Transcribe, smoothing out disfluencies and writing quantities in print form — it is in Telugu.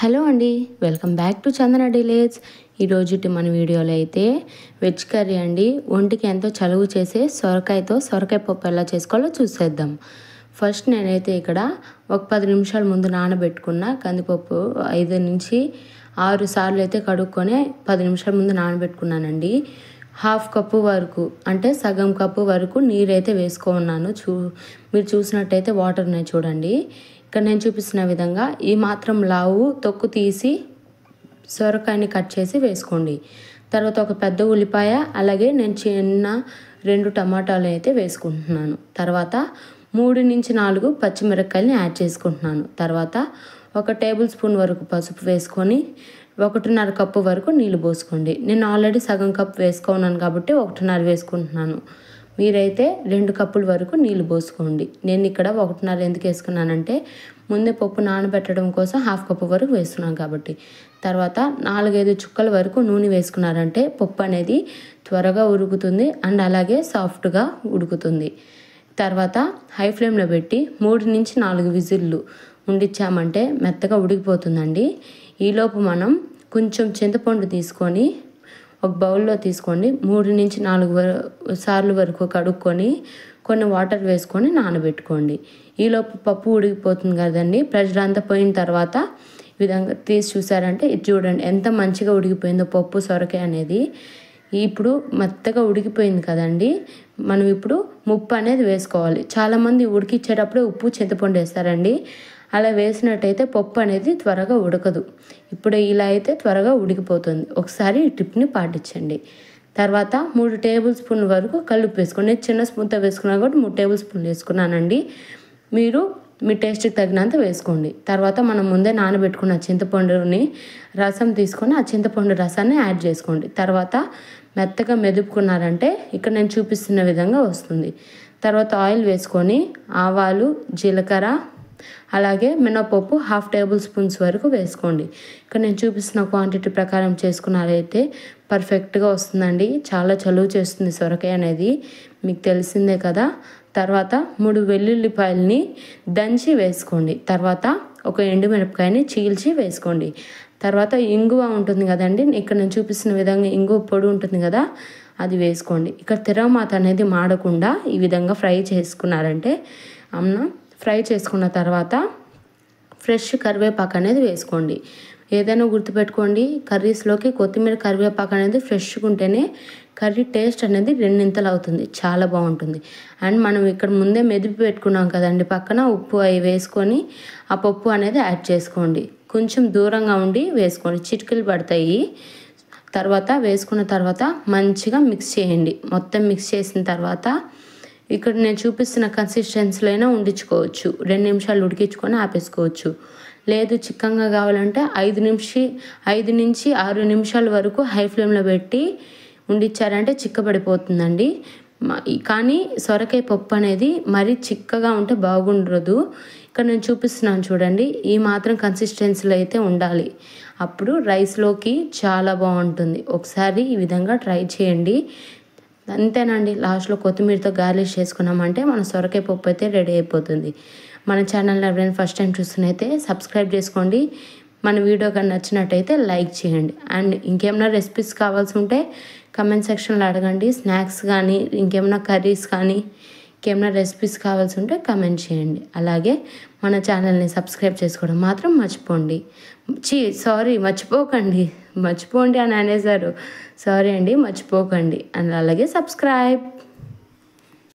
హలో అండి, వెల్కమ్ బ్యాక్ టు చందన డిలేజ్. ఈరోజు మన వీడియోలో అయితే వెజ్ కర్రీ అండి. ఒంటికి ఎంతో చలువ చేసే సొరకాయతో సొరకాయ పప్పు ఎలా చేసుకోవాలో చూసేద్దాం. ఫస్ట్ నేనైతే ఇక్కడ ఒక 10 నిమిషాల ముందు నానబెట్టుకున్న కందిపప్పు 5 నుంచి 6 సార్లు అయితే కడుక్కొని 10 నిమిషాల ముందు నానబెట్టుకున్నానండి. హాఫ్ కప్పు వరకు అంటే సగం కప్పు వరకు నీరైతే వేసుకున్నాను. మీరు చూసినట్టయితే వాటర్ ఉన్నాయి చూడండి. ఇక్కడ నేను చూపిస్తున్న విధంగా ఈ మాత్రం లావు తొక్కు తీసి సొరకాయని కట్ చేసి వేసుకోండి. తర్వాత ఒక పెద్ద ఉల్లిపాయ, అలాగే నేను చిన్న 2 టమాటాలు అయితే వేసుకుంటున్నాను. తర్వాత 3 నుంచి 4 పచ్చిమిరపకాయలని యాడ్ చేసుకుంటున్నాను. తర్వాత 1 టేబుల్ స్పూన్ వరకు పసుపు వేసుకొని 1.5 కప్పు వరకు నీళ్ళు పోసుకోండి. నేను ఆల్రెడీ సగం కప్పు వేసుకున్నాను కాబట్టి 1.5 వేసుకుంటున్నాను. మీరైతే 2 కప్పుల వరకు నీళ్ళు పోసుకోండి. నేను ఇక్కడ 1.5 ఎందుకు వేసుకున్నానంటే ముందే పప్పు నానబెట్టడం కోసం హాఫ్ కప్పు వరకు వేస్తున్నాను కాబట్టి. తర్వాత 4-5 చుక్కల వరకు నూనె వేసుకున్నారంటే పప్పు అనేది త్వరగా ఉడుకుతుంది అండ్ అలాగే సాఫ్ట్గా ఉడుకుతుంది. తర్వాత హై ఫ్లేమ్లో పెట్టి 3 నుంచి 4 విజిల్లు ఉండిచ్చామంటే మెత్తగా ఉడికిపోతుందండి. ఈలోపు మనం కొంచెం చింతపండు తీసుకొని ఒక బౌల్లో తీసుకోండి. 3 నుంచి 4 సార్లు వరకు కడుక్కొని కొన్ని వాటర్ వేసుకొని నానబెట్టుకోండి. ఈలోపు పప్పు ఉడికిపోతుంది కదండి. ప్రెషర్ అంతా పోయిన తర్వాత ఈ విధంగా తీసి చూసారంటే ఇది చూడండి ఎంత మంచిగా ఉడికిపోయిందో పప్పు సొరకాయ అనేది. ఇప్పుడు మెత్తగా ఉడికిపోయింది కదండి. మనం ఇప్పుడు ఉప్పు అనేది వేసుకోవాలి. చాలామంది ఉడికిచ్చేటప్పుడే ఉప్పు చింతపండు వేస్తారండి. అలా వేసినట్టయితే పప్పు అనేది త్వరగా ఉడకదు. ఇప్పుడు ఇలా అయితే త్వరగా ఉడికిపోతుంది. ఒకసారి ఈ టిప్ని పాటించండి. తర్వాత 3 టేబుల్ స్పూన్ల వరకు కల్లుప్పు వేసుకోండి. చిన్న స్పూన్తో వేసుకున్నా కాబట్టి 3 టేబుల్ స్పూన్లు వేసుకున్నానండి. మీరు మీ టేస్ట్కి తగినంత వేసుకోండి. తర్వాత మనం ముందే నానబెట్టుకున్న చింతపండుని రసం తీసుకొని ఆ చింతపండు రసాన్ని యాడ్ చేసుకోండి. తర్వాత మెత్తగా మెదుపుకున్నారంటే ఇక్కడ నేను చూపిస్తున్న విధంగా వస్తుంది. తర్వాత ఆయిల్ వేసుకొని ఆవాలు, జీలకర్ర, అలాగే మినపప్పు 1/2 టేబుల్ స్పూన్స్ వరకు వేసుకోండి. ఇక్కడ నేను చూపిస్తున్న క్వాంటిటీ ప్రకారం చేసుకున్నారైతే పర్ఫెక్ట్గా వస్తుందండి. చాలా చలువ చేస్తుంది సొరకాయ అనేది, మీకు తెలిసిందే కదా. తర్వాత 3 వెల్లుల్లిపాయలని దంచి వేసుకోండి. తర్వాత ఒక ఎండుమిరపకాయని చీల్చి వేసుకోండి. తర్వాత ఇంగువ ఉంటుంది కదండి. ఇక్కడ నేను చూపిస్తున్న విధంగా ఇంగువ పొడి ఉంటుంది కదా, అది వేసుకోండి. ఇక్కడ తిరగమాత అనేది మాడకుండా ఈ విధంగా ఫ్రై చేసుకున్నారంటే ఫ్రై చేసుకున్న తర్వాత ఫ్రెష్ కరివేపాకు అనేది వేసుకోండి. ఏదైనా గుర్తుపెట్టుకోండి, కర్రీస్లోకి కొత్తిమీర కరివేపాకు అనేది ఫ్రెష్గా ఉంటేనే కర్రీ టేస్ట్ అనేది 2 అవుతుంది, చాలా బాగుంటుంది. అండ్ మనం ఇక్కడ ముందే మెదిపి పెట్టుకున్నాం కదండి, పక్కన ఉప్పు అవి వేసుకొని ఆ పప్పు అనేది యాడ్ చేసుకోండి. కొంచెం దూరంగా ఉండి వేసుకోండి, చిటికలు పడతాయి. తర్వాత వేసుకున్న తర్వాత మంచిగా మిక్స్ చేయండి. మొత్తం మిక్స్ చేసిన తర్వాత ఇక్కడ నేను చూపిస్తున్న కన్సిస్టెన్సీలో అయినా ఉండించుకోవచ్చు. 2 నిమిషాలు ఉడికించుకొని ఆపేసుకోవచ్చు. లేదు చిక్కగా కావాలంటే 5 నుంచి 6 నిమిషాల వరకు హై ఫ్లేమ్లో పెట్టి ఉండిచ్చారంటే చిక్కబడిపోతుందండి. కానీ సొరకాయ పప్పు అనేది మరీ చిక్కగా ఉంటే బాగుండదు. ఇక్కడ నేను చూపిస్తున్నాను చూడండి, ఈ మాత్రం కన్సిస్టెన్సీలో అయితే ఉండాలి. అప్పుడు రైస్లోకి చాలా బాగుంటుంది. ఒకసారి ఈ విధంగా ట్రై చేయండి. అంతేనండి. లాస్ట్లో కొత్తిమీరతో గార్లిష్ చేసుకున్నామంటే మన సొరకాయ పప్పు అయితే రెడీ అయిపోతుంది. మన ఛానల్ని ఎవరైనా ఫస్ట్ టైం చూస్తున్నైతే సబ్స్క్రైబ్ చేసుకోండి. మన వీడియో కానీ నచ్చినట్టయితే లైక్ చేయండి. అండ్ ఇంకేమైనా రెసిపీస్ కావాల్సి ఉంటే కమెంట్ సెక్షన్లో అడగండి. స్నాక్స్ కానీ ఇంకేమైనా కర్రీస్ కానీ ఇంకేమైనా రెసిపీస్ కావాల్సి ఉంటే కమెంట్ చేయండి. అలాగే మన ఛానల్ని సబ్స్క్రైబ్ చేసుకోవడం మాత్రం మర్చిపోకండి అని అనేసారు. సారీ అండి, మర్చిపోకండి. అండ్ అలాగే సబ్స్క్రైబ్.